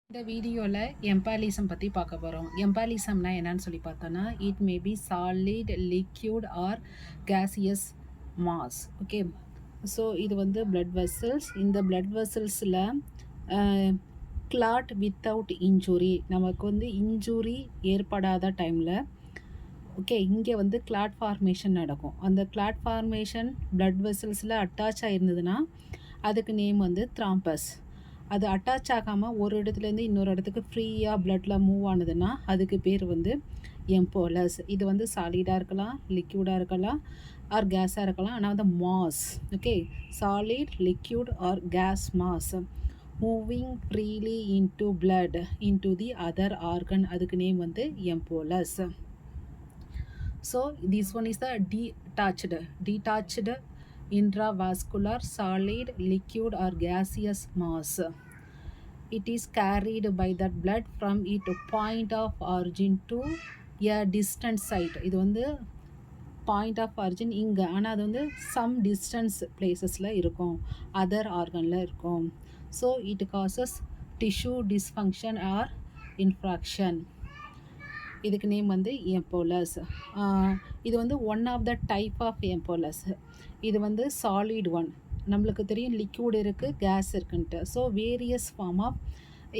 இந்த வீடியோவில் எம்பாலிசம் பற்றி பார்க்க போகிறோம். எம்பாலிசம்னா என்னன்னு சொல்லி பார்த்தோன்னா, it may be solid, liquid or gaseous mass. Okay, so இது வந்து பிளட் வெசல்ஸ். இந்த பிளட் வெசல்ஸில் கிளாட் வித்தவுட் இன்ஜுரி, நமக்கு வந்து இன்ஜுரி ஏற்படாத டைமில் ஓகே இங்கே வந்து கிளாட் ஃபார்மேஷன் நடக்கும். அந்த கிளாட் ஃபார்மேஷன் பிளட் வெசல்ஸில் அட்டாச் ஆகிருந்ததுன்னா அதுக்கு நேம் வந்து த்ராம்பஸ். அது அட்டாச் ஆகாமல் ஒரு இடத்துலேருந்து இன்னொரு இடத்துக்கு ஃப்ரீயாக பிளட்டில் மூவ் ஆனதுன்னா அதுக்கு பேர் வந்து எம்போலஸ். இது வந்து சாலிடாக இருக்கலாம், லிக்யூடாக இருக்கலாம், ஆர் கேஸாக இருக்கலாம். ஆனால் வந்து mass, okay, solid, liquid or gas mass moving freely into blood into the other organ, அதுக்கு நேம் வந்து embolus. So this one is the detached intravascular solid, liquid or gaseous mass. It is carried by that blood from its point of origin to a distant site. இது வந்து point of origin இங்கே, ஆனால் அது வந்து some distance பிளேசஸில் இருக்கும், other ஆர்கனில் இருக்கும். So it causes tissue dysfunction or infarction. இதுக்கு நேம் வந்து எம்போலஸ். இது வந்து one of the type of embolus. இது வந்து சாலிட் ஒன். நம்மளுக்கு தெரியும் லிக்யூட் இருக்குது, கேஸ் இருக்குன்ட்டு. So various form of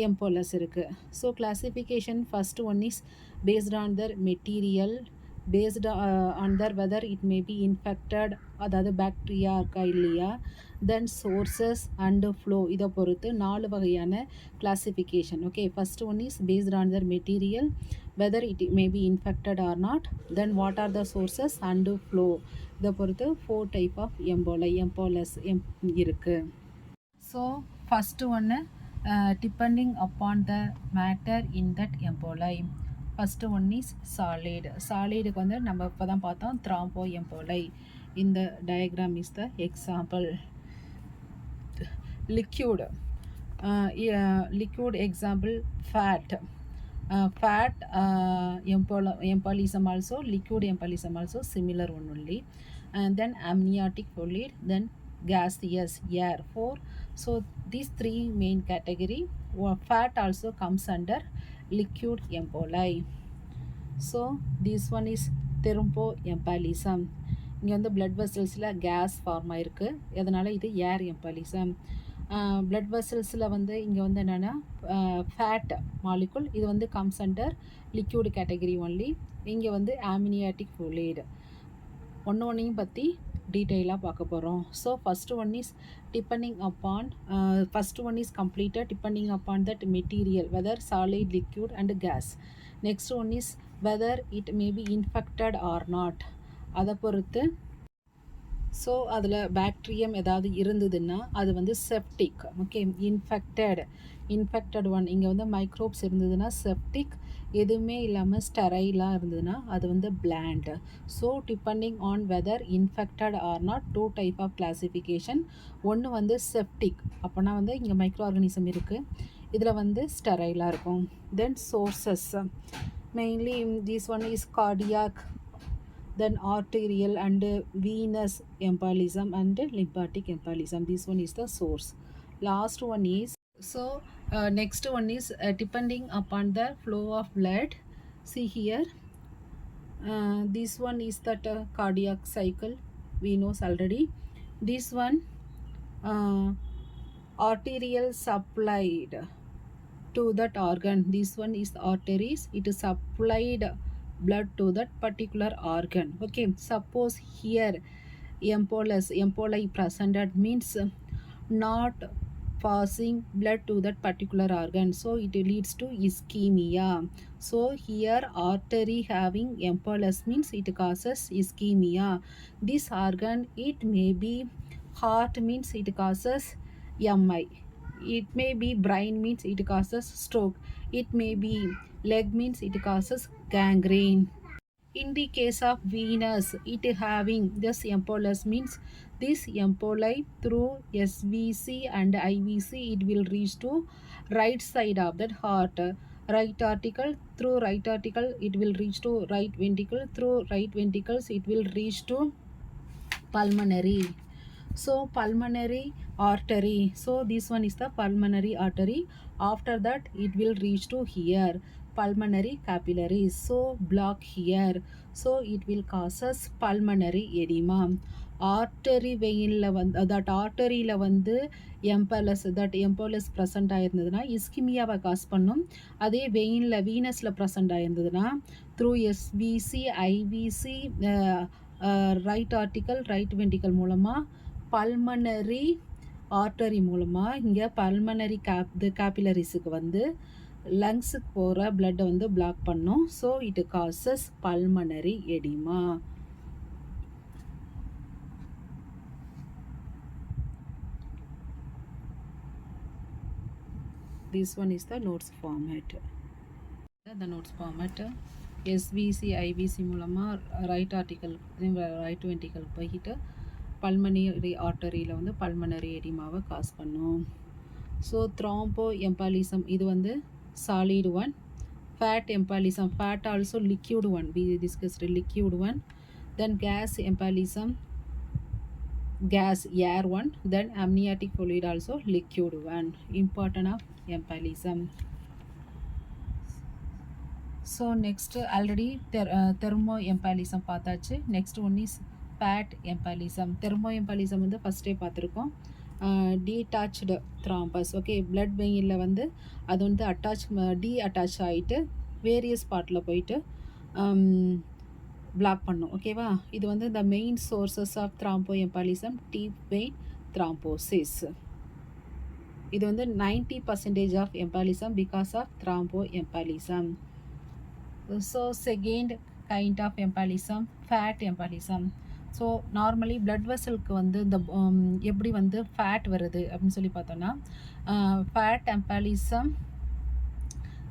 embolus இருக்குது. So classification first one is based on the material, based on the whether it may be infected, அதாவது bacteria இருக்கா இல்லையா, தென் சோர்சஸ் அண்டு ஃப்ளோ. இதை பொறுத்து 4 வகையான classification. Okay, first one is based on the material, whether it may be infected or not, then what are the sources and flow. இதை பொறுத்து 4 type of embolus இருக்குது. So first ஒன்று depending upon the matter in that emboli. First one is solid. சாலிடுக்கு வந்து நம்ம இப்போ தான் பார்த்தோம் த்ராம்போ எம்போலை. இந்த diagram is the example. Liquid, liquid example fat. Fat embolism also, liquid embolism also, similar one only. And then amniotic fluid, then gaseous air, 4. So these 3 main category. Fat also comes under liquid emboli. So this one is thromboembolism. இங்கே வந்து blood வெசல்ஸில் gas form ஆகிருக்கு, அதனால் இது ஏர் embolism. Blood வெசல்ஸில் வந்து இங்கே வந்து என்னென்னா fat molecule, இது வந்து comes under liquid category only. இங்கே வந்து ஆம்னியாட்டிக் ஃப்ளூயிட். ஒன்றையும் பற்றி டீட்டெயிலாக பார்க்க போகிறோம். So first one is depending upon, first one is completed depending upon that material, whether solid, liquid and gas. Next one is whether it may be infected or not, அதை பொறுத்து. So அதில் bacterium ஏதாவது இருந்ததுன்னா அது வந்து septic. Okay, infected one, இங்கே வந்து microbes இருந்ததுன்னா செப்டிக், எதுவுமே இல்லாமல் ஸ்டெரைலாக இருந்ததுன்னா அது வந்து bland. So depending on whether infected or not, 2 type of classification. ஒன்று வந்து செப்டிக், அப்போனா வந்து இங்கே மைக்ரோ ஆர்கானிசம் இருக்குது, இதில் வந்து ஸ்டெரைலாக இருக்கும். Then sources mainly this one is cardiac, then arterial and venous embolism and lymphatic embolism. This one is the source. Last one is, so next one is depending upon the flow of blood. See here, this one is that cardiac cycle, we know already. This one arterial supplied to that organ. This one is arteries, it is supplied blood to that particular organ. Okay, suppose here emboli presented means not passing blood to that particular organ, so it leads to ischemia. So here artery having embolus means it causes ischemia. This organ, it may be heart means it causes MI, it may be brain means it causes stroke, it may be leg means it causes gangrene. In the case of venous, it having this embolus means this emboli through SVC and IVC, it will reach to right side of that heart. Right article, through right article it will reach to right ventricle, through right ventricles it will reach to pulmonary. So pulmonary artery, so this one is the pulmonary artery. After that it will reach to here, pulmonary capillaries, so block here, so it will causes pulmonary edema. Artery வெயினில் வந்து that ஆர்டரியில் வந்து எம்பலஸ் present ஆயிருந்ததுன்னா இஸ்கிமியாவை cause பண்ணும். அதே வெயினில் வீனஸில் present ஆயிருந்ததுன்னா through SVC IVC right ventricle மூலமாக pulmonary artery மூலமாக இங்கே பல்மனரி கேபிலரிஸுக்கு வந்து லங்ஸுக்கு போகிற பிளட்டை வந்து பிளாக் பண்ணும். So it causes pulmonary edema. This one is the notes format. The notes format SVC IVC மூலமாக ரைட் வென்ட்ரிக்கல் போய்கிட்டு பல்மனரி ஆர்டரியில் வந்து பல்மனரி எடிமாவை காஸ் பண்ணும். ஸோ த்ராம்போ எம்பாலிசம் இது வந்து solid one. Fat embolism, fat also liquid one, we discussed liquid one. Then gas embolism, gas air one. Then amniotic fluid also liquid one. Important of embolism. So next already thermo embolism பார்த்தாச்சு. Next one is fat embolism. thermo embolism வந்து ஃபஸ்ட்டே பார்த்துருக்கோம். டீடாச்டு thrombus. Okay, blood வெயினில் வந்து அது வந்து attach ஆகிட்டு various பார்ட்டில் போயிட்டு பிளாக் பண்ணும். ஓகேவா, இது வந்து the main sources of thrombo embolism deep vein thrombosis. இது வந்து 90% of embolism because of thrombo embolism. So second kind of embolism fat embolism. So normally blood வெசலுக்கு வந்து இந்த எப்படி வந்து ஃபேட் வருது அப்படின்னு சொல்லி பார்த்தோன்னா fat embolism.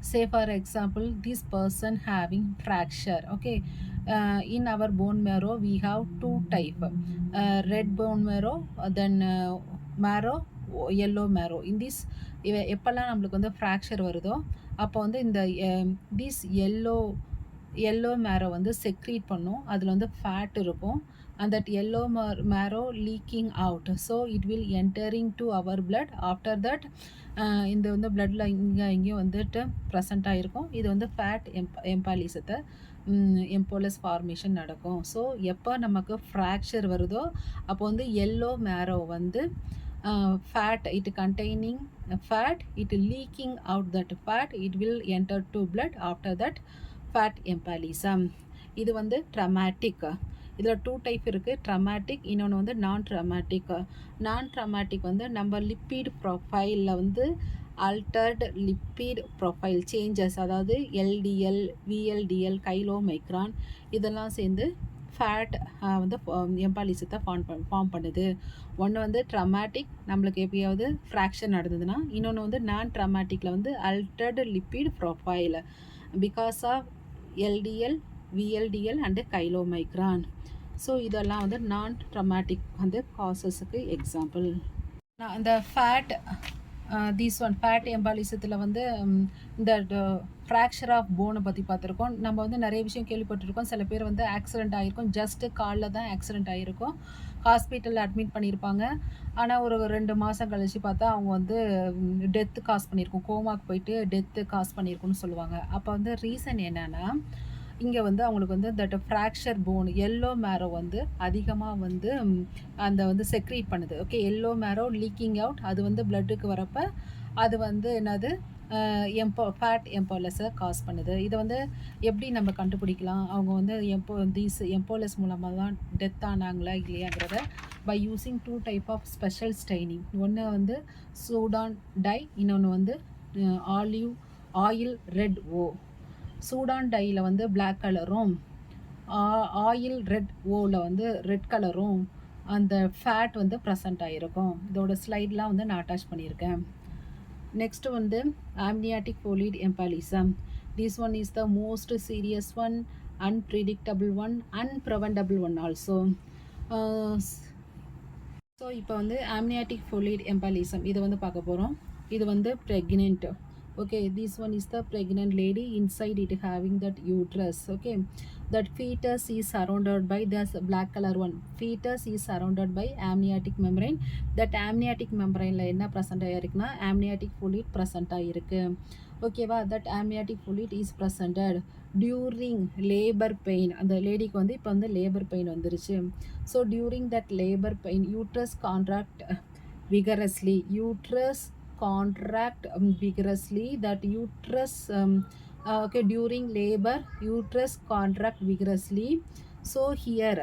Say for example, this person having fracture. Okay, in our bone marrow we have two type, red bone marrow, then marrow, yellow marrow. In this எப்பெல்லாம் நம்மளுக்கு வந்து ஃப்ராக்சர் வருதோ அப்போ வந்து இந்த this yellow marrow வந்து secrete பண்ணும். அதில் வந்து ஃபேட் இருக்கும். and that yellow marrow leaking out, so it will entering to our blood. after that இந்த வந்து பிளட்டில் இங்கேயும் வந்துட்டு ப்ரெசண்ட் ஆகிருக்கும். இது வந்து ஃபேட் எம்பாலிசத்தை எம்போலஸ் ஃபார்மேஷன் நடக்கும். ஸோ எப்போ நமக்கு ஃப்ராக்சர் வருதோ அப்போ வந்து எல்லோ மேரோ வந்து fat, it containing fat, it leaking out that fat, it will enter to blood. After that fat embolism. இது வந்து ட்ரமாட்டிக். இதில் டூ டைப் இருக்குது, ட்ரமாட்டிக், இன்னொன்று வந்து நான் ட்ரமாட்டிக். நான் ட்ரமாட்டிக் வந்து நம்ம லிப்பிட் ப்ரொஃபைலில் வந்து ஆல்டர்டு லிப்பிட் ப்ரொஃபைல் சேஞ்சஸ், அதாவது எல்டிஎல், விஎல்டிஎல், கைலோமைக்ரான் இதெல்லாம் சேர்ந்து ஃபேட் வந்து எம்பாலிசத்தை ஃபார்ம் பண்ணுது. ஒன்று வந்து ட்ரமாட்டிக், நம்மளுக்கு எப்பயாவது ஃப்ராக்சர் நடந்ததுன்னா. இன்னொன்று வந்து நான் ட்ரமாட்டிக்கில் வந்து altered lipid profile because of LDL, VLDL and chylomicron. So இதெல்லாம் வந்து நான் ட்ரமாட்டிக் வந்து காசஸுக்கு எக்ஸாம்பிள். அந்த ஃபேட் தீஸ் ஒன் ஃபேட் எம்பாலிசத்தில் வந்து இந்த ஃப்ராக்சர் ஆஃப் போனை பற்றி பார்த்துருக்கோம். நம்ம வந்து நிறைய விஷயம் கேள்விப்பட்டிருக்கோம். சில பேர் வந்து ஆக்சிடெண்ட் ஆகிருக்கும், ஜஸ்ட்டு காலில் தான் ஆக்சிடெண்ட் ஆகிருக்கும், ஹாஸ்பிட்டலில் அட்மிட் பண்ணியிருப்பாங்க. ஆனால் ஒரு 2 மாதம் கழித்து பார்த்தா அவங்க வந்து டெத்து காஸ் பண்ணியிருக்கோம், கோமாக்கு போயிட்டு டெத்து காஸ் பண்ணியிருக்குன்னு சொல்லுவாங்க. அப்போ வந்து ரீசன் என்னென்னா இங்கே வந்து அவங்களுக்கு வந்து that fracture phone yellow marrow வந்து அதிகமாக வந்து அந்த வந்து செக்ரீட் பண்ணுது. ஓகே, எல்லோ மேரோ லீக்கிங் அவுட், அது வந்து பிளட்டுக்கு வரப்போ அது வந்து என்னது ஃபேட் எம்போலஸை காஸ் பண்ணுது. இதை வந்து எப்படி நம்ம கண்டுபிடிக்கலாம்? அவங்க வந்து எம்போலஸ் மூலமாக தான் டெத் ஆனாங்களா இல்லையாங்கிறத by using 2 type of special staining. ஒன்று வந்து சூடான் டை, இன்னொன்று வந்து ஆயில் ரெட் ஓ. சூடான் டையில் வந்து பிளாக் கலரும், ஆயில் ரெட் ஓவில் வந்து ரெட் கலரும் அந்த ஃபேட் வந்து ப்ரெசண்ட் ஆகிருக்கும். இதோட ஸ்லைட்லாம் வந்து நான் அட்டாச் பண்ணியிருக்கேன். நெக்ஸ்ட் வந்து amniotic fluid embolism. This one is the most serious one, unpredictable one, unpreventable one also. So இப்போ வந்து amniotic fluid embolism இது வந்து பார்க்க போகிறோம். இது வந்து pregnant Okay, this one is the pregnant lady, inside it having that uterus. Okay, that fetus is surrounded by this black color one. Fetus is surrounded by amniotic membrane. That amniotic membrane la enna present ஆயிருக்குனா amniotic fluid present ஆயிருக்கு. ஓகேவா, that amniotic fluid is presented during labor pain. அந்த லேடிக்கு வந்து இப்போ வந்து labour pain வந்துருச்சு. So during that labour pain uterus contract vigorously. Uterus contract vigorously. That uterus okay, during labor uterus contract vigorously. So here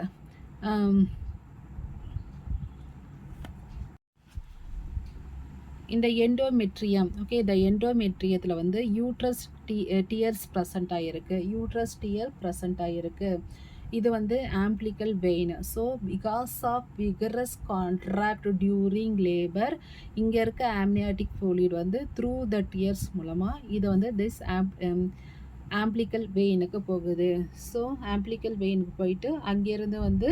இந்த endometrium. Okay, இந்த எண்டோமெட்ரியத்தில் வந்து uterus tears present ஆகிருக்கு. யூட்ரஸ் டியர் ப்ரெசண்ட் ஆகிருக்கு. இது வந்து umbilical vein. So because of vigorous contract during labour இங்கே இருக்க ஆம்னியாட்டிக் ஃப்ளூயிட் வந்து த்ரூ த டியர்ஸ் மூலமாக இது வந்து திஸ் ஆம்பிளிக்கல் வெயினுக்கு போகுது. ஸோ ஆம்பிளிக்கல் வெயினுக்கு போயிட்டு அங்கேருந்து வந்து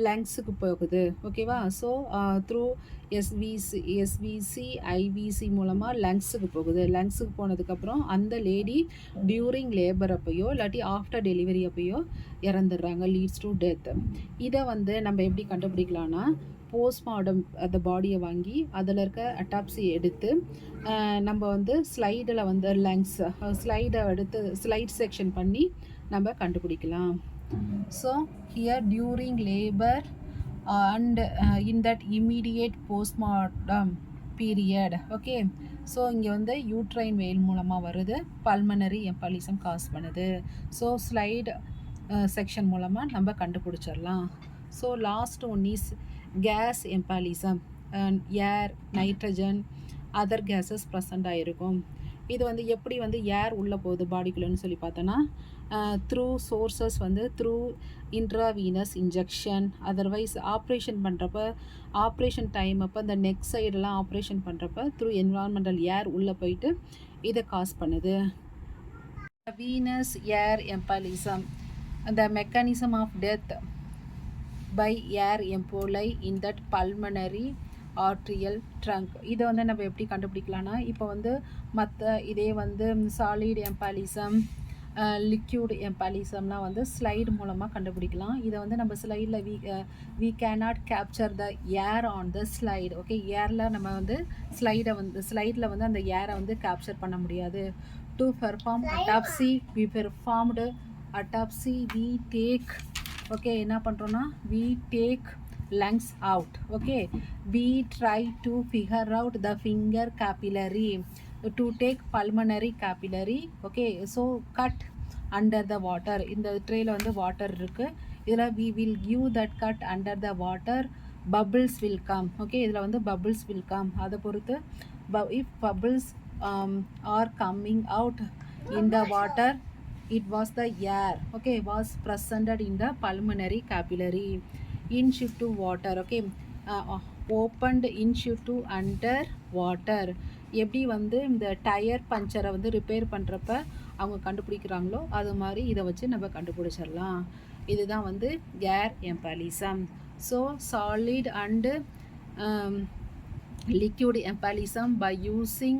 லங்ஸுக்கு போகுது. ஓகேவா, ஸோ த்ரூ எஸ்விசி ஐவிசி மூலமாக லங்ஸுக்கு போகுது. லங்ஸுக்கு போனதுக்கப்புறம் அந்த லேடி டியூரிங் லேபர் அப்பையோ இல்லாட்டி ஆஃப்டர் டெலிவரி அப்பையோ இறந்துடுறாங்க. Leads to death. இதை வந்து நம்ம எப்படி கண்டுபிடிக்கலான்னா, போஸ்ட்மார்டம் அந்த பாடியை வாங்கி அதில் இருக்க அட்டாப்சி எடுத்து நம்ம வந்து ஸ்லைடில் வந்து லங்ஸ் ஸ்லைடை எடுத்து ஸ்லைட் செக்ஷன் பண்ணி நம்ம கண்டுபிடிக்கலாம். So here during labor and in that immediate postmortem period. Okay, so இங்கே வந்து யூட்ரைன் வெயின் மூலமாக வருது, பல்மனரி எம்பாலிசம் காஸ் பண்ணுது. ஸோ ஸ்லைடு செக்ஷன் மூலமாக நம்ம கண்டுபிடிச்சிடலாம். So last one is gas embolism. Air, nitrogen, other gases present ஆகிருக்கும். இது வந்து எப்படி வந்து ஏர் உள்ளே போகுது பாடிக்குள்ளேன்னு சொல்லி பார்த்தோன்னா, த்ரூ சோர்ஸஸ் வந்து through intravenous injection. Otherwise operation பண்ணுறப்ப ஆப்ரேஷன் டைம் அப்போ இந்த நெக் சைடெல்லாம் ஆப்ரேஷன் பண்ணுறப்ப த்ரூ என்விரான்மெண்டல் ஏர் உள்ளே போயிட்டு இதை காஸ் பண்ணுது. Venous air embolism. அந்த mechanism of death by air emboli in that pulmonary arterial trunk. இதை வந்து நம்ம எப்படி கண்டுபிடிக்கலாம்னா, இப்போ வந்து மற்ற இதே வந்து சாலிட் எம்பாலிசம், லிக்யூட் எம்பாலிசம்லாம் வந்து ஸ்லைடு மூலமாக கண்டுபிடிக்கலாம். இதை வந்து நம்ம ஸ்லைடில் we cannot capture the air on the slide. Okay, ஏரில் நம்ம வந்து ஸ்லைடில் வந்து அந்த ஏரை வந்து கேப்சர் பண்ண முடியாது. To perform autopsy we performed autopsy we take. Okay, என்ன பண்ணுறோன்னா we take lungs out. Okay, we try to figure out the finger capillary to take pulmonary capillary. Okay, so cut under the water. இந்த ட்ரேல வந்து water இருக்குது. இதில் we will give that cut under the water, bubbles will come. Okay, இதில் வந்து bubbles will come. அதை பொறுத்து if bubbles are coming out in the water, it was the air. Okay, was presented in the pulmonary capillary. Inch to water. Okay, opened inch to under water. எப்படி வந்து இந்த tyre பஞ்சரை வந்து repair பண்ணுறப்ப அவங்க கண்டுபிடிக்கிறாங்களோ அது மாதிரி இதை வச்சு நம்ம கண்டுபிடிச்சிடலாம். இதுதான் வந்து air embolism. So solid and liquid embolism by using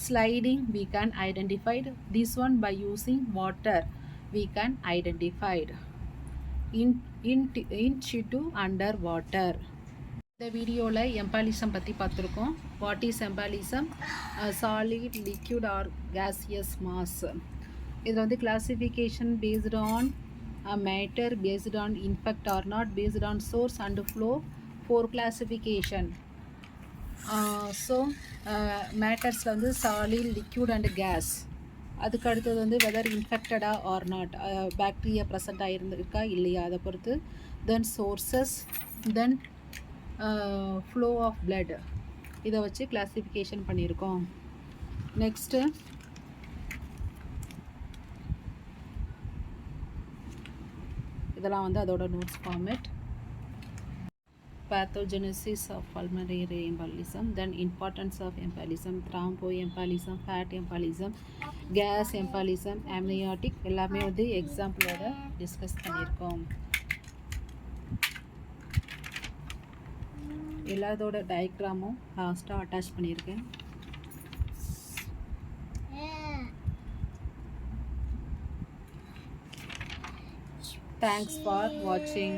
sliding we can identify. This one by using water we can identify. inch to under water. இந்த வீடியோவில் எம்பாலிசம் பற்றி பார்த்துருக்கோம். What is embolism? Solid, liquid or gaseous mass. இதில் வந்து classification based on matter, based on infect or not, based on source and flow, 4 classification. So மேட்டர்ஸில் வந்து solid, liquid and gas. அதுக்கு அடுத்தது வந்து வெதர் இன்ஃபெக்டடா ஆர் நாட், பாக்டீரியா ப்ரெசண்ட் ஆகிருந்துருக்கா இல்லையா அதை பொறுத்து. Then sources, then flow of blood. இதை வச்சு கிளாசிஃபிகேஷன் பண்ணியிருக்கோம். நெக்ஸ்ட்டு இதெல்லாம் வந்து அதோட notes format. Pathogenesis of pulmonary embolism, then importance of embolism, thromboembolism, fat embolism, gas embolism, amniotic, எல்லாமே வந்து எக்ஸாம்பிளோட டிஸ்கஸ் பண்ணியிருக்கோம். எல்லாத்தோட டயக்ராமும் லாஸ்ட்டாக அட்டாச் பண்ணியிருக்கேன். தேங்க்ஸ் ஃபார் வாட்சிங்.